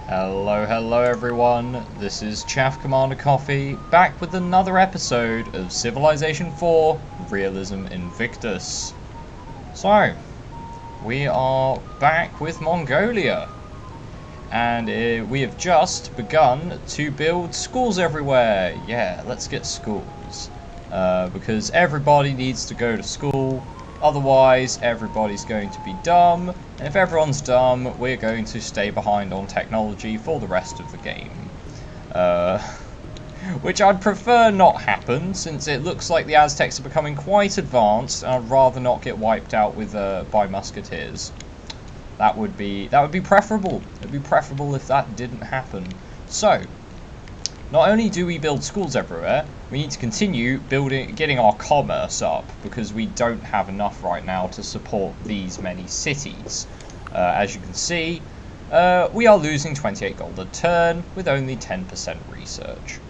Hello everyone, this is Chaff Commander Coffee, back with another episode of Civilization 4, Realism Invictus. So, we are back with Mongolia, and we have just begun to build schools everywhere. Yeah, let's get schools, because everybody needs to go to school. Otherwise, everybody's going to be dumb, and if everyone's dumb, we're going to stay behind on technology for the rest of the game. Which I'd prefer not happen, since it looks like the Aztecs are becoming quite advanced, and I'd rather not get wiped out with by musketeers. That would be preferable. It'd be preferable if that didn't happen. So, not only do we build schools everywhere, we need to continue getting our commerce up, because we don't have enough right now to support these many cities. As you can see, we are losing 28 gold a turn with only 10% research.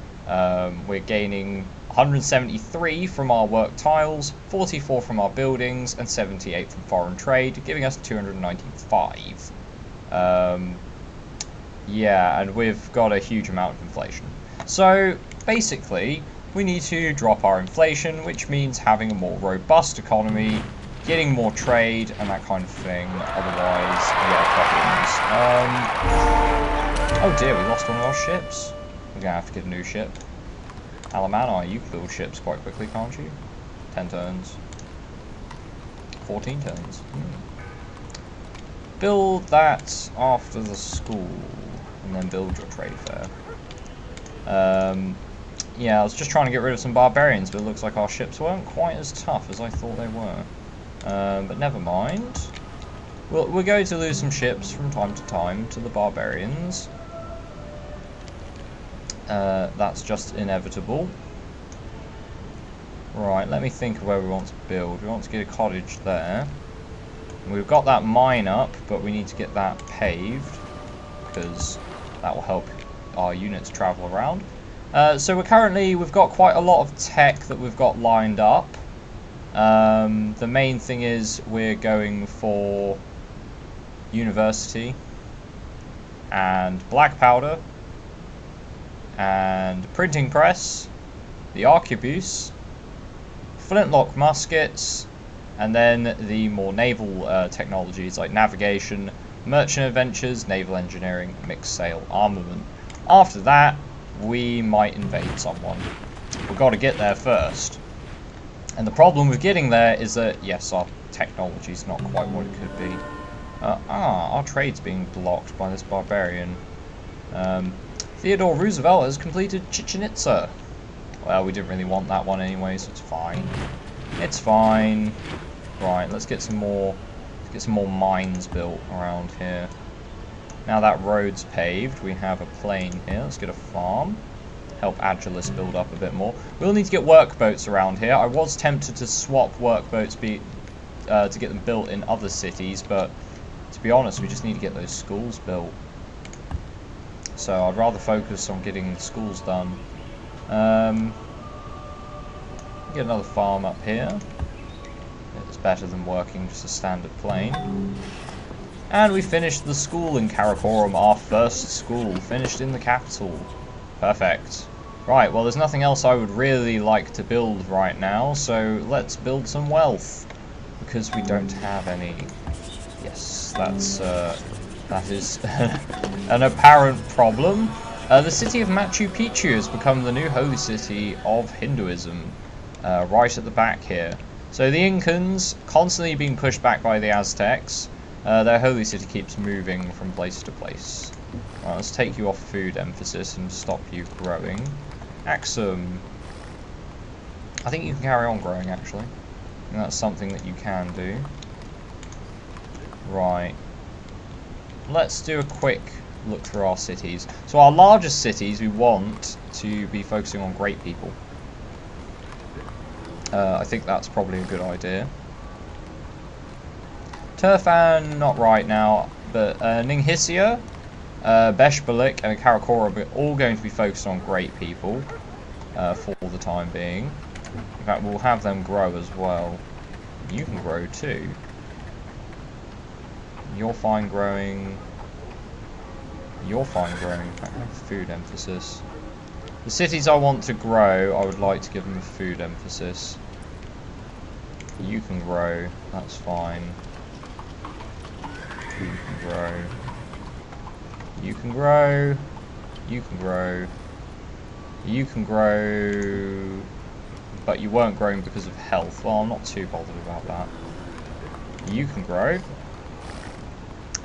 We're gaining 173 from our work tiles, 44 from our buildings, and 78 from foreign trade, giving us 295. Yeah, and we've got a huge amount of inflation. So, basically, we need to drop our inflation, which means having a more robust economy, getting more trade, and that kind of thing. Otherwise, yeah, problems. Oh dear, we lost one of our ships. We're gonna have to get a new ship. Alamana, you can build ships quite quickly, can't you? 10 turns. 14 turns. Build that after the school, and then build your trade fair. Yeah, I was just trying to get rid of some barbarians, but it looks like our ships weren't quite as tough as I thought they were. But never mind. We're going to lose some ships from time to time to the barbarians. That's just inevitable. Right, let me think of where we want to build. We want to get a cottage there. We've got that mine up, but we need to get that paved, because that will help our units travel around. So we've got quite a lot of tech that we've got lined up. The main thing is we're going for university and black powder and printing press, the arquebus, flintlock muskets, and then the more naval technologies like navigation, merchant adventures, naval engineering, mixed sail armament. After that, we might invade someone. We've got to get there first. And the problem with getting there is that, yes, our technology is not quite what it could be. Our trade's being blocked by this barbarian. Theodore Roosevelt has completed Chichen Itza. Well, we didn't really want that one anyway, so it's fine. It's fine. Right, let's get some more mines built around here. Now that road's paved, we have a plain here. Let's get a farm. Help Agilis build up a bit more. We'll need to get workboats around here. I was tempted to swap workboats to get them built in other cities, but to be honest, we just need to get those schools built. So I'd rather focus on getting the schools done. Get another farm up here. It's better than working just a standard plain. And we finished the school in Karakorum, our first school, finished in the capital. Perfect. Right, well there's nothing else I would really like to build right now, so let's build some wealth. Because we don't have any. Yes, that is an apparent problem. The city of Machu Picchu has become the new holy city of Hinduism, right at the back here. So the Incans, constantly being pushed back by the Aztecs, their holy city keeps moving from place to place. Right, let's take you off food emphasis and stop you growing. Axum. I think you can carry on growing, actually. And that's something that you can do. Right. Let's do a quick look through our cities. So our largest cities, we want to be focusing on great people. I think that's probably a good idea. Turfan, not right now, but Ningxia, Beshbalik, and Karakorum are all going to be focused on great people for the time being. In fact, we'll have them grow as well. You can grow too. You're fine growing. You're fine growing. I have food emphasis. The cities I want to grow, I would like to give them a food emphasis. You can grow, that's fine. You can grow. You can grow. You can grow. You can grow. But you weren't growing because of health. Well, I'm not too bothered about that. You can grow.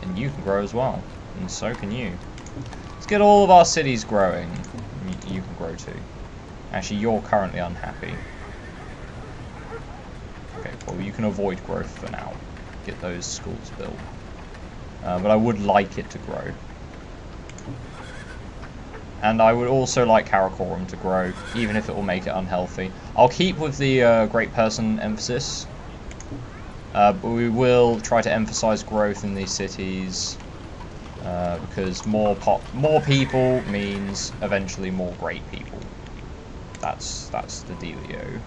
And you can grow as well. And so can you. Let's get all of our cities growing. You can grow too. Actually, you're currently unhappy. Okay, well, you can avoid growth for now. Get those schools built. But I would like it to grow. And I would also like Karakorum to grow, even if it will make it unhealthy. I'll keep with the Great Person emphasis. But we will try to emphasize growth in these cities. Because more people means eventually more great people. That's the dealio.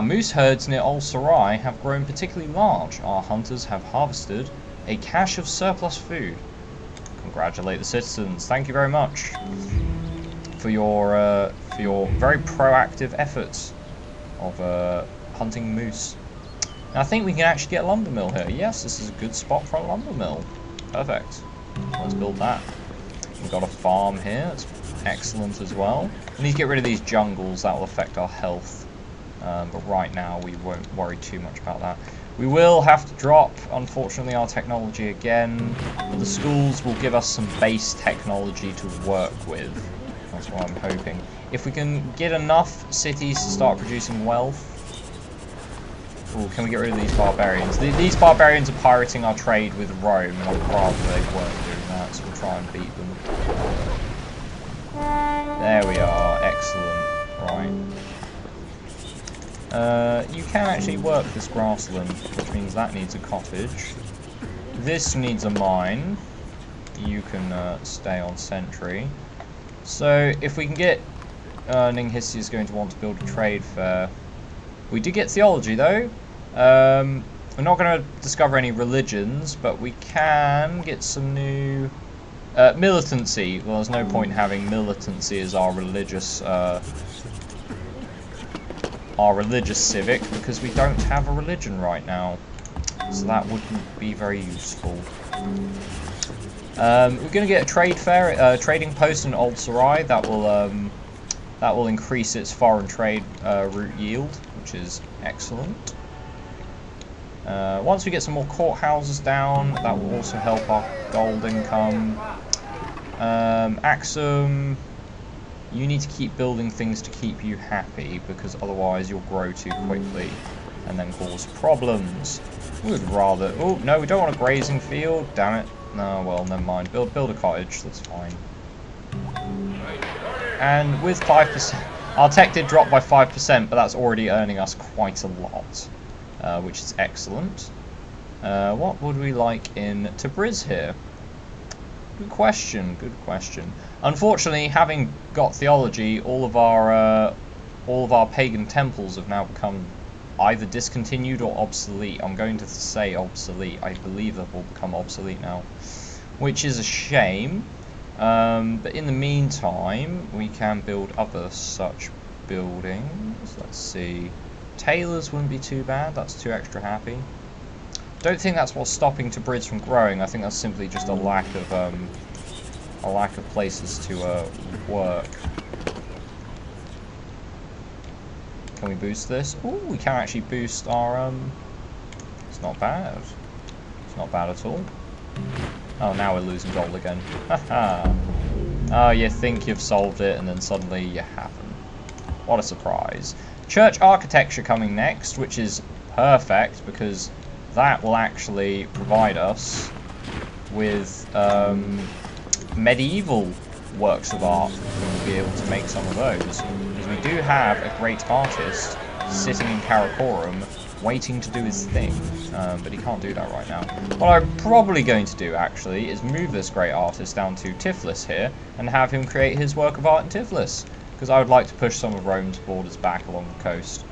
Moose herds near Ol Sarai have grown particularly large. Our hunters have harvested a cache of surplus food. Congratulate the citizens. Thank you very much for your very proactive efforts of hunting moose. And I think we can actually get a lumber mill here. Yes, this is a good spot for a lumber mill. Perfect. Let's build that. We've got a farm here. That's excellent as well. We need to get rid of these jungles. That will affect our health. But right now we won't worry too much about that. We will have to drop, unfortunately, our technology again. But the schools will give us some base technology to work with. That's what I'm hoping. If we can get enough cities to start producing wealth. Ooh, can we get rid of these barbarians? These barbarians are pirating our trade with Rome, and I'd rather they weren't doing that, so we'll try and beat them. There we are. Excellent. Right. You can actually work this grassland, which means that needs a cottage. This needs a mine. You can stay on sentry. So, if we can get... Ninghisi is going to want to build a trade fair. We did get theology, though. We're not going to discover any religions, but we can get some new... militancy. Well, there's no point in having militancy as our religious civic, because we don't have a religion right now. So that wouldn't be very useful. We're going to get a trade fair, trading post in Old Sarai. That will increase its foreign trade route yield, which is excellent. Once we get some more courthouses down, that will also help our gold income. Axum, you need to keep building things to keep you happy, because otherwise you'll grow too quickly and then cause problems. We would rather... Oh, no, we don't want a grazing field. Damn it. No, well, never mind. Build a cottage. That's fine. And with 5%... Our tech did drop by 5%, but that's already earning us quite a lot, which is excellent. What would we like in Tabriz here? Good question, good question. Unfortunately, having got theology, all of our pagan temples have now become either discontinued or obsolete. I'm going to say obsolete. I believe that will become obsolete now, which is a shame. But in the meantime, we can build other such buildings. Let's see. Tailors wouldn't be too bad. That's 2 extra happy. Don't think that's what's stopping Tabriz from growing. I think that's simply just a lack of places to work. Can we boost this? Oh, we can actually boost our It's not bad. It's not bad at all. Oh, now we're losing gold again. Haha. Oh, you think you've solved it, and then suddenly you haven't. What a surprise. Church architecture coming next, which is perfect, because that will actually provide us with medieval works of art. We'll be able to make some of those, because we do have a great artist sitting in Karakorum waiting to do his thing, but he can't do that right now. What I'm probably going to do, actually, is move this great artist down to Tiflis here, and have him create his work of art in Tiflis, because I would like to push some of Rome's borders back along the coast,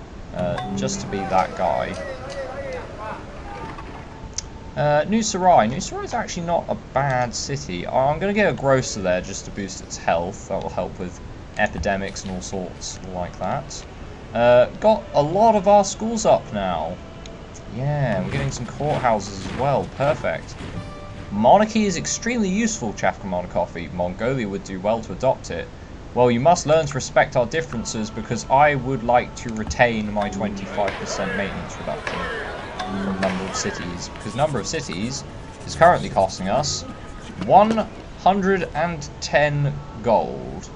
just to be that guy. New Sarai. New Sarai is actually not a bad city. I'm going to get a grocer there just to boost its health. That will help with epidemics and all sorts like that. Got a lot of our schools up now. Yeah, we're getting some courthouses as well. Perfect. Monarchy is extremely useful, Chafka Monocoffee. Mongolia would do well to adopt it. Well, you must learn to respect our differences because I would like to retain my 25% maintenance reduction from number of cities. Because number of cities is currently costing us 110 gold.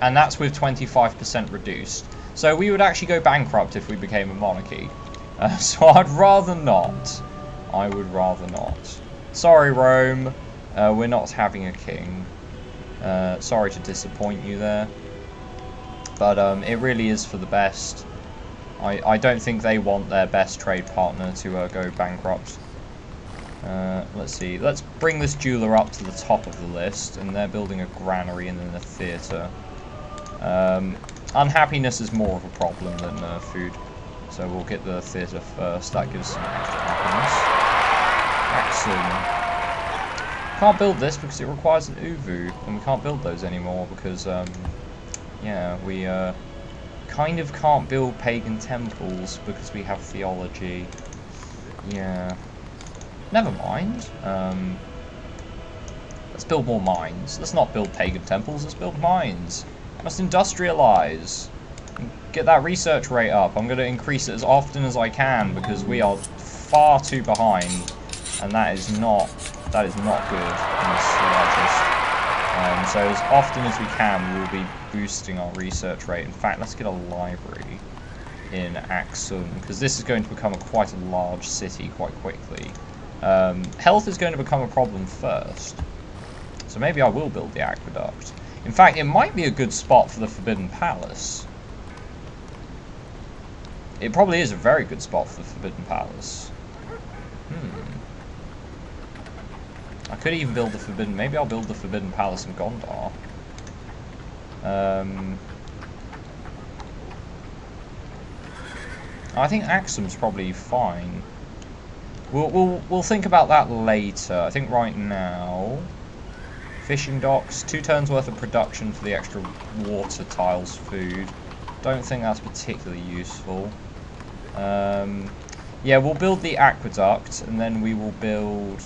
And that's with 25% reduced. So we would actually go bankrupt if we became a monarchy. So I'd rather not. I would rather not. Sorry, Rome. We're not having a king. Sorry to disappoint you there. But it really is for the best. I don't think they want their best trade partner to go bankrupt. Let's see. Let's bring this jeweler up to the top of the list. And they're building a granary and then a theatre. Unhappiness is more of a problem than food. So we'll get the theatre first. That gives some extra happiness. Excellent. Can't build this because it requires an uvu. And we can't build those anymore because, yeah, we kind of can't build pagan temples because we have theology. Yeah. Never mind. Let's build more mines. Let's not build pagan temples, let's build mines. Must industrialize. Get that research rate up. I'm going to increase it as often as I can because we are far too behind, and that is not good in this largest. So as often as we can, we will be boosting our research rate. In fact, let's get a library in Aksum because this is going to become quite a large city quite quickly. Health is going to become a problem first, so maybe I will build the aqueduct. In fact, it might be a good spot for the Forbidden Palace. It probably is a very good spot for the Forbidden Palace. I could even build the Forbidden... Maybe I'll build the Forbidden Palace in Gondar. I think Aksum's probably fine. We'll think about that later. I think right now... Fishing docks, 2 turns worth of production for the extra water tiles food. Don't think that's particularly useful. Yeah, we'll build the aqueduct and then we will build...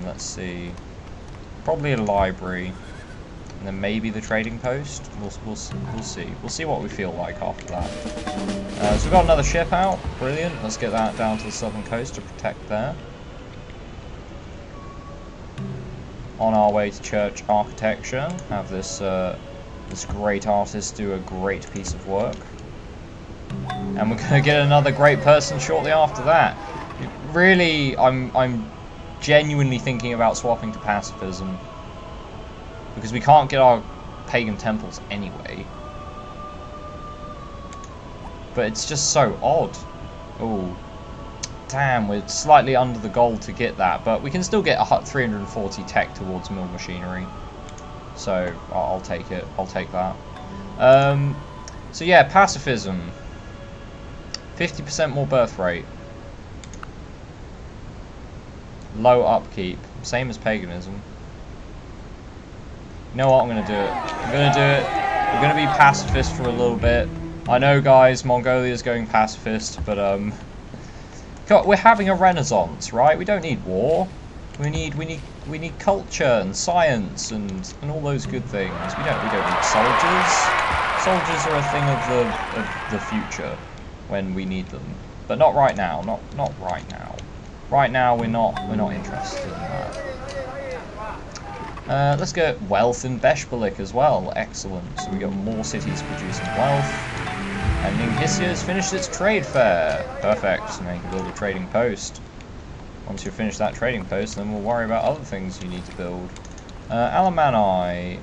let's see. Probably a library. And then maybe the trading post. We'll see. We'll see what we feel like after that. So we've got another ship out. Brilliant. Let's get that down to the southern coast to protect there. On our way to church architecture, have this this great artist do a great piece of work, and we're gonna get another great person shortly after that. Really, I'm genuinely thinking about swapping to pacifism because we can't get our pagan temples anyway. But it's just so odd. Oh. Damn, we're slightly under the goal to get that, but we can still get 340 tech towards mill machinery. So, I'll take it. I'll take that. So yeah, pacifism. 50% more birth rate. Low upkeep. Same as paganism. You know what? I'm going to do it. I'm going to do it. We're going to be pacifist for a little bit. I know, guys, Mongolia's going pacifist, but, we're having a renaissance, right? We don't need war. We need culture and science and all those good things. We don't need soldiers. Soldiers are a thing of the future when we need them, but not right now. Not right now. Right now we're not interested in that. Let's get wealth in Beshbalik as well. Excellent. So we got more cities producing wealth. And Ninghissia has finished its trade fair. Perfect. Now you can build a trading post. Once you finish that trading post, then we'll worry about other things you need to build. Alamanai.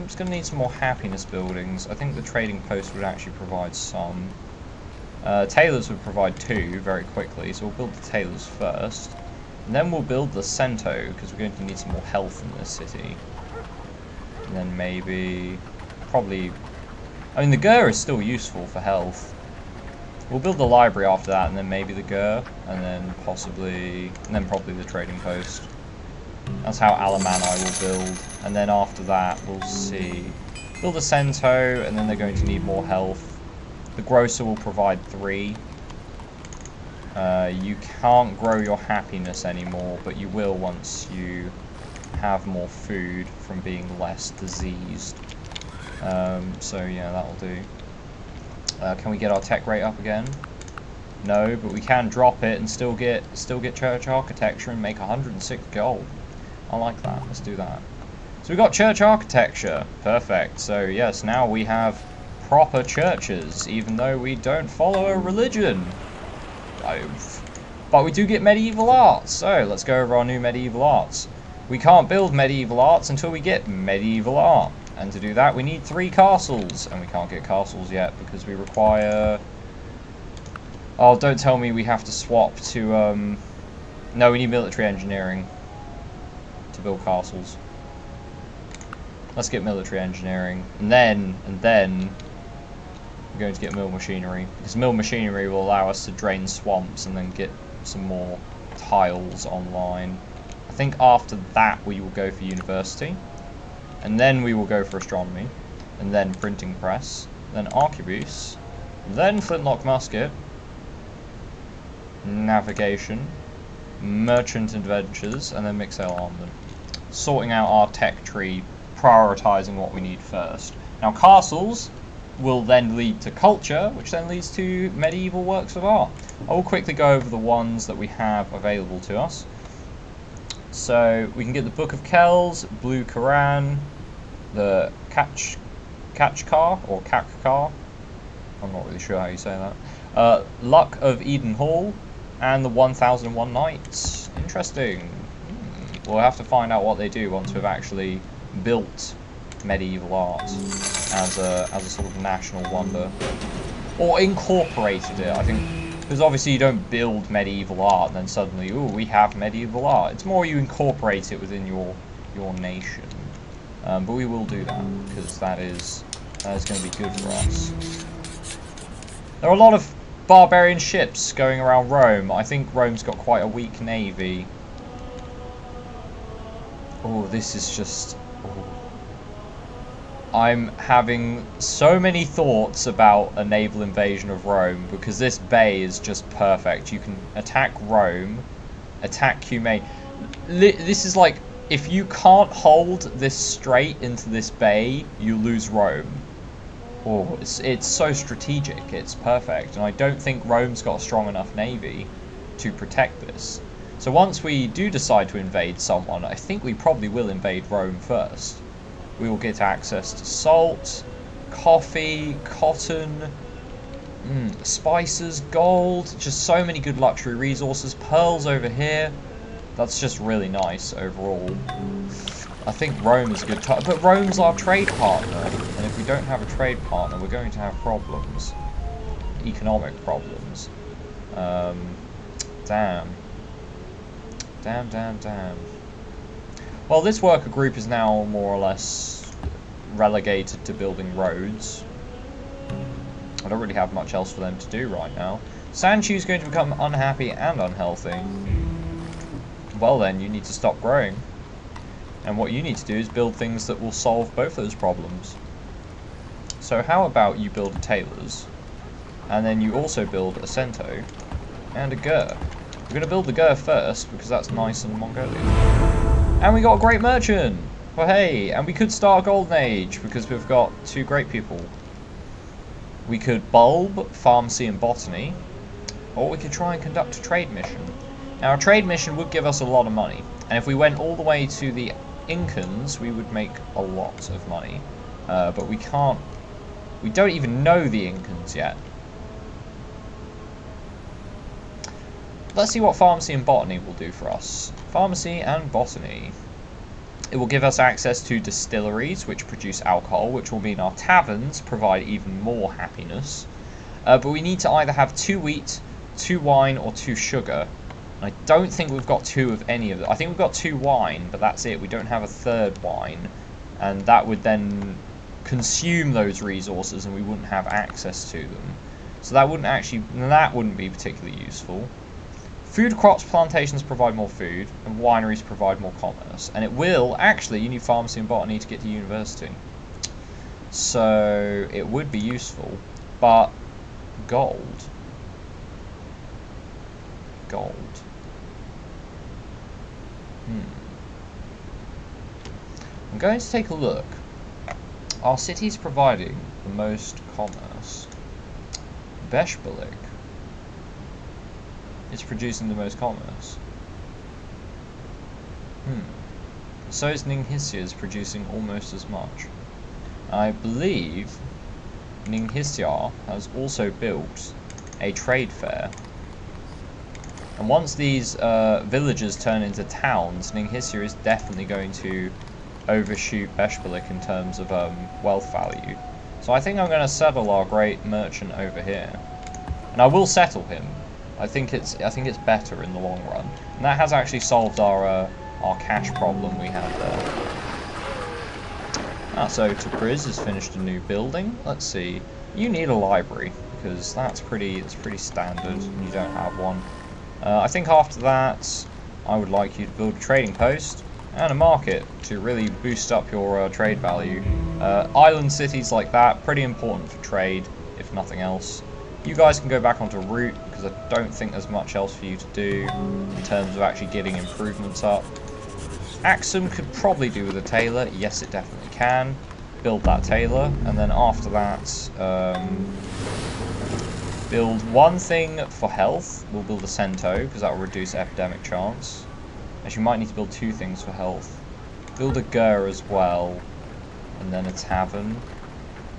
It's going to need some more happiness buildings. I think the trading post would actually provide some. Tailors would provide 2 very quickly, so we'll build the tailors first. And then we'll build the cento, because we're going to need some more health in this city. And then maybe... probably... I mean, the Gur is still useful for health. We'll build the library after that, and then maybe the Gur, and then probably the trading post. That's how Alaman I will build, and then after that we'll see. Build a Cento, and then they're going to need more health. The Grocer will provide 3. You can't grow your happiness anymore, but you will once you have more food from being less diseased. So yeah, that'll do. Can we get our tech rate up again? No, but we can drop it and still get church architecture and make 106 gold. I like that. Let's do that. So we got church architecture. Perfect. So yes, now we have proper churches, even though we don't follow a religion. But we do get medieval arts. So let's go over our new medieval arts. We can't build medieval arts until we get medieval art. And to do that, we need 3 castles. And we can't get castles yet because we require... Oh, don't tell me we have to swap to... No, we need military engineering to build castles. Let's get military engineering. And then we're going to get mill machinery. Because mill machinery will allow us to drain swamps and then get some more tiles online. I think after that we will go for university. And then we will go for astronomy, and then printing press, then arquebus, then flintlock musket, navigation, merchant adventures, and then mixed-ale armament. Sorting out our tech tree, prioritizing what we need first. Now castles will then lead to culture, which then leads to medieval works of art. I will quickly go over the ones that we have available to us. So we can get the Book of Kells, Blue Quran, the Kachkar or Kakkar. I'm not really sure how you say that. Luck of Eden Hall, and the 1001 Nights. Interesting. We'll have to find out what they do once we've actually built medieval art as a sort of national wonder, or incorporated it. I think. Because obviously you don't build medieval art and then suddenly, ooh, we have medieval art. It's more you incorporate it within your nation. But we will do that, because that is going to be good for us. There are a lot of barbarian ships going around Rome. I think Rome's got quite a weak navy. Oh, this is just... Oh. I'm having so many thoughts about a naval invasion of Rome, because this bay is just perfect. You can attack Rome, attack Cumae. This is like, if you can't hold this straight into this bay, you lose Rome. Oh, it's so strategic, it's perfect. And I don't think Rome's got a strong enough navy to protect this. So once we do decide to invade someone, I think we probably will invade Rome first. We will get access to salt, coffee, cotton, spices, gold, just so many good luxury resources, pearls over here. That's just really nice overall. I think Rome is a good time, but Rome's our trade partner, and if we don't have a trade partner, we're going to have problems. Economic problems. Damn. Well, this worker group is now more or less relegated to building roads. I don't really have much else for them to do right now. Sanchu's going to become unhappy and unhealthy. Well then, you need to stop growing. And what you need to do is build things that will solve both those problems. So how about you build a tailor's, and then you also build a Cento and a Gur. We're going to build the Gur first, because that's nice and Mongolian. And we got a great merchant! Well, hey, and we could start a golden age, because we've got 2 great people. We could bulb, pharmacy and botany, or we could try and conduct a trade mission. Now, a trade mission would give us a lot of money, and if we went all the way to the Incans, we would make a lot of money. But we can't... We don't even know the Incans yet. Let's see what pharmacy and botany will do for us. Pharmacy and botany. It will give us access to distilleries, which produce alcohol, which will mean our taverns provide even more happiness. But we need to either have 2 wheat, 2 wine, or 2 sugar. I don't think we've got 2 of any of them. I think we've got 2 wine, but that's it. We don't have a 3rd wine. And that would then consume those resources and we wouldn't have access to them. So that wouldn't be particularly useful. Food crops plantations provide more food, and wineries provide more commerce. And it will, actually, you need pharmacy and botany to get to university. So it would be useful, but gold. I'm going to take a look. Our city is providing the most commerce. Beshbalik is producing the most commerce. So is Ningxia is producing almost as much. I believe Ningxia has also built a trade fair. And once these villages turn into towns, Ningxia is definitely going to overshoot Beshbalik in terms of wealth value. So I think I'm going to settle our great merchant over here, and I will settle him. I think it's better in the long run, and that has actually solved our cash problem we had there. So Tabriz has finished a new building. Let's see. You need a library because it's pretty standard, and you don't have one. I think after that, I would like you to build a trading post and a market to really boost up your trade value. Island cities like that, pretty important for trade, if nothing else. You guys can go back onto route, because I don't think there's much else for you to do in terms of actually getting improvements up. Axum could probably do with a tailor. Yes, it definitely can. Build that tailor, and then after that, build one thing for health. We'll build a cento, because that will reduce epidemic chance. Actually, you might need to build two things for health. Build a gur as well, and then a tavern,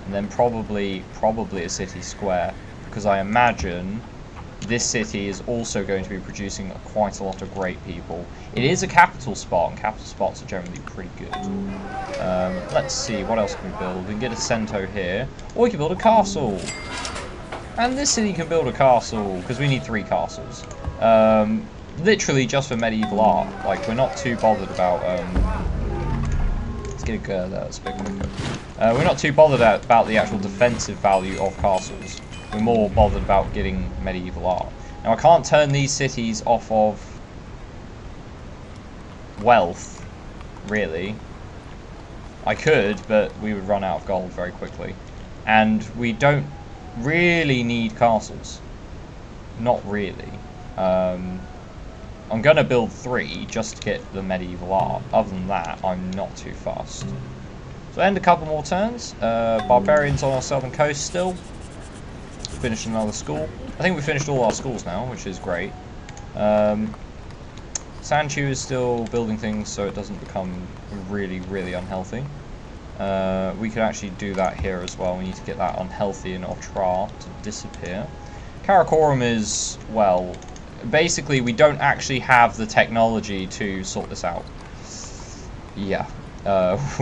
and then probably a city square, because I imagine this city is also going to be producing quite a lot of great people. It is a capital spot, and capital spots are generally pretty good. Let's see, what else can we build? We can get a cento here, or we can build a castle. And this city can build a castle, because we need 3 castles. Literally just for medieval art. Like, we're not too bothered about, let's get a gur there, that's a bit quicker. We're not too bothered about the actual defensive value of castles. We're more bothered about getting medieval art. Now, I can't turn these cities off of wealth, really. I could, but we would run out of gold very quickly. And we don't really need castles. Not really. I'm going to build 3 just to get the medieval art. Other than that, I'm not too fussed. So end a couple more turns. Barbarians on our southern coast still. Finish another school. I think we finished all our schools now, which is great. Sanchu is still building things so it doesn't become really, really unhealthy. We could actually do that here as well. We need to get that unhealthy in Otrar to disappear. Karakorum is, well, basically we don't actually have the technology to sort this out. Yeah,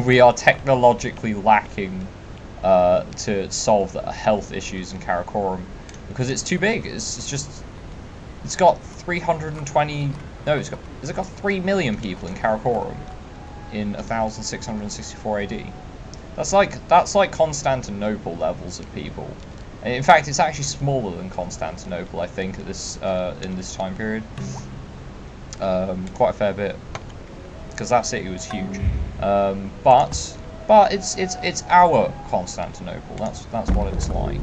we are technologically lacking to solve the health issues in Karakorum because it's too big. It's got 320. No, has it got 3 million people in Karakorum in 1664 AD? That's like Constantinople levels of people. And in fact, it's actually smaller than Constantinople, I think, at this in this time period. Quite a fair bit, because that city was huge. But it's our Constantinople. That's what it's like.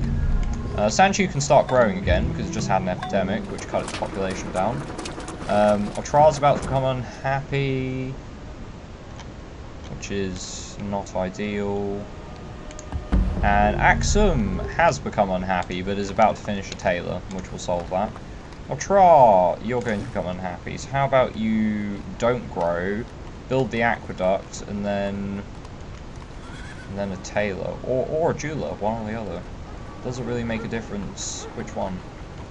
Sanchu can start growing again because it just had an epidemic, which cut its population down. Otrar's about to become unhappy, which is not ideal. And Axum has become unhappy, but is about to finish a tailor, which will solve that. Otrar, you're going to become unhappy, so how about you don't grow, build the aqueduct, and then a tailor, or a jeweler, one or the other. Doesn't really make a difference which one.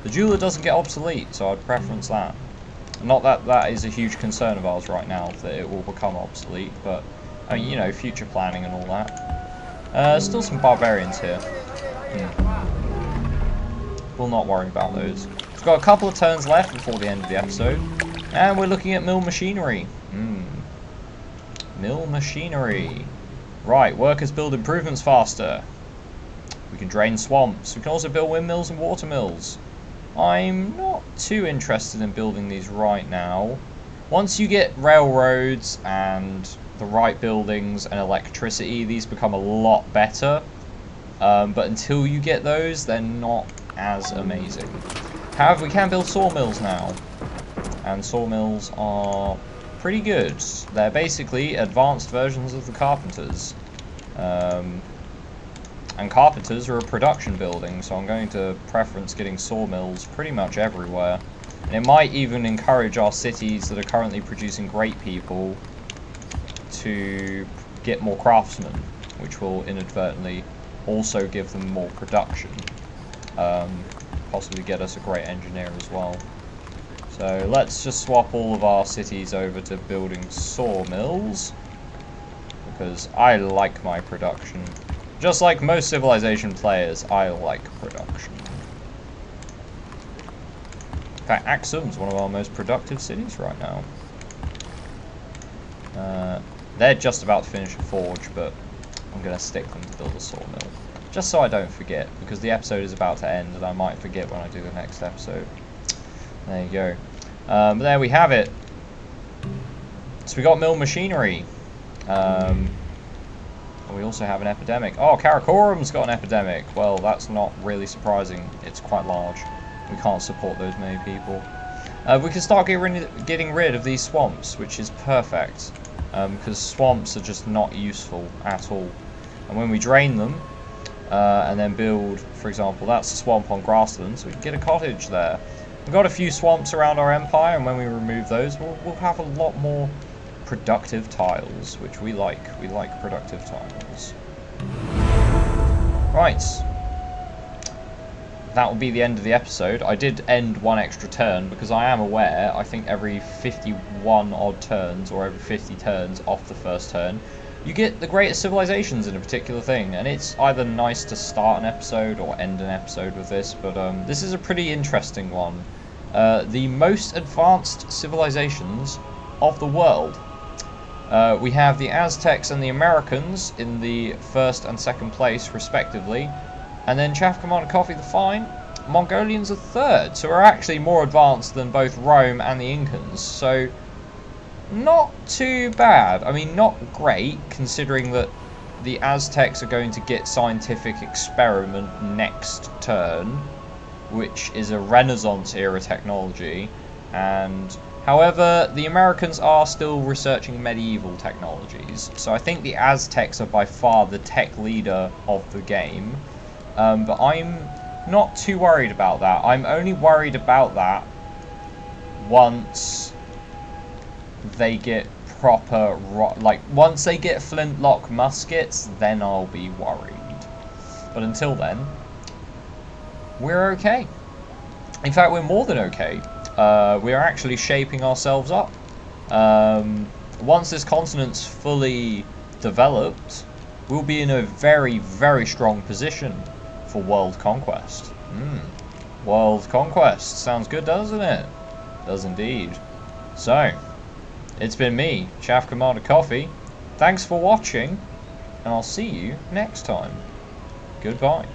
The jeweler doesn't get obsolete, so I'd preference that. Not that that is a huge concern of ours right now, that it will become obsolete, but, I mean, you know, future planning and all that. Still some barbarians here. We'll not worry about those. We've got a couple of turns left before the end of the episode, and we're looking at mill machinery. Mill machinery. Right, workers build improvements faster. We can drain swamps. We can also build windmills and water mills. I'm not too interested in building these right now. Once you get railroads and the right buildings and electricity, these become a lot better. But until you get those, they're not as amazing. However, we can build sawmills now. And sawmills are pretty good. They're basically advanced versions of the carpenters. And carpenters are a production building, so I'm going to preference getting sawmills pretty much everywhere. And it might even encourage our cities that are currently producing great people to get more craftsmen, which will inadvertently also give them more production. Possibly get us a great engineer as well. So let's just swap all of our cities over to building sawmills, because I like my production. Just like most Civilization players, I like production. In fact, Axum's one of our most productive cities right now. They're just about to finish a forge, but I'm going to stick them to build a sawmill. Just so I don't forget, because the episode is about to end and I might forget when I do the next episode. There you go. But there we have it. So we got mill machinery. We also have an epidemic. Oh, Karakorum's got an epidemic. Well, that's not really surprising. It's quite large. We can't support those many people. We can start getting rid of these swamps, which is perfect. Because swamps are just not useful at all. And when we drain them, and then build, for example, that's a swamp on grassland, so we can get a cottage there. We've got a few swamps around our empire, and when we remove those, we'll have a lot more productive tiles, which we like. We like productive tiles. Right. That will be the end of the episode. I did end one extra turn, because I am aware, I think every 51 odd turns, or every 50 turns off the first turn, you get the greatest civilizations in a particular thing, and it's either nice to start an episode or end an episode with this, but this is a pretty interesting one. The most advanced civilizations of the world. We have the Aztecs and the Americans in the first and second place, respectively, and then Chaff Commander Coffee the Fine, Mongolians are third, so we're actually more advanced than both Rome and the Incans, so not too bad. I mean, not great, considering that the Aztecs are going to get scientific experiment next turn, which is a Renaissance era technology, and however, the Americans are still researching medieval technologies, so I think the Aztecs are by far the tech leader of the game, but I'm not too worried about that. I'm only worried about that once they get proper, like, once they get flintlock muskets, then I'll be worried. But until then, we're okay. In fact, we're more than okay. We're actually shaping ourselves up. Once this continent's fully developed, we'll be in a very, very strong position for world conquest. World conquest. Sounds good, doesn't it? Does indeed. So, it's been me, Chaff Commander Coffee. Thanks for watching, and I'll see you next time. Goodbye.